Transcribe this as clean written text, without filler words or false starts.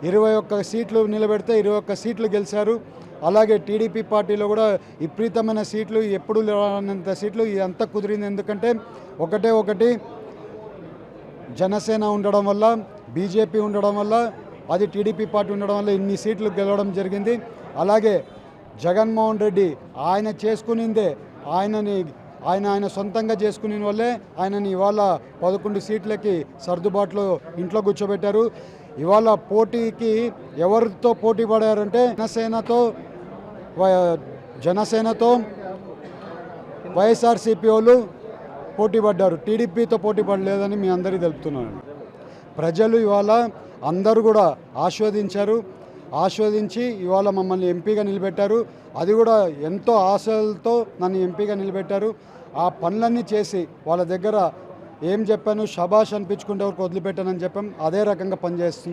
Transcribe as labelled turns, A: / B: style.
A: 21 సీట్లు నిలబెడితే 21 సీట్లు గెలిచారు. అలాగే టీడీపీ పార్టీలో కూడా విపరీతమైన సీట్లు, ఎప్పుడు రానంత సీట్లు ఇదంతా కుదిరింది. ఎందుకంటే ఒకటి జనసేన ఉండడం వల్ల, బీజేపీ ఉండడం వల్ల, అది టీడీపీ పార్టీ ఉండడం వల్ల ఇన్ని సీట్లు గెలవడం జరిగింది. అలాగే జగన్మోహన్ రెడ్డి ఆయన చేసుకునిందే ఆయన సొంతంగా చేసుకునే వల్లే ఆయనని ఇవాళ 11 సీట్లకి సర్దుబాటులో ఇంట్లో కూర్చోబెట్టారు. ఇవాళ పోటీకి ఎవరితో పోటీ పడారంటే జనసేనతో వైఎస్ఆర్సీపీ వాళ్ళు పోటీ పడ్డారు. టీడీపీతో పోటీ పడలేదని మీ అందరికీ తెలుపుతున్నాను. ప్రజలు ఇవాళ అందరూ కూడా ఆస్వాదించి ఇవాళ మమ్మల్ని ఎంపీగా నిలబెట్టారు. అది కూడా ఎంతో ఆశలతో నన్ను ఎంపీగా నిలబెట్టారు. ఆ పనులన్నీ చేసి వాళ్ళ దగ్గర ఏం చెప్పాను, షబాష్ అనిపించుకుంటే వరకు వదిలిపెట్టానని చెప్పాం. అదే రకంగా పనిచేస్తున్నాను.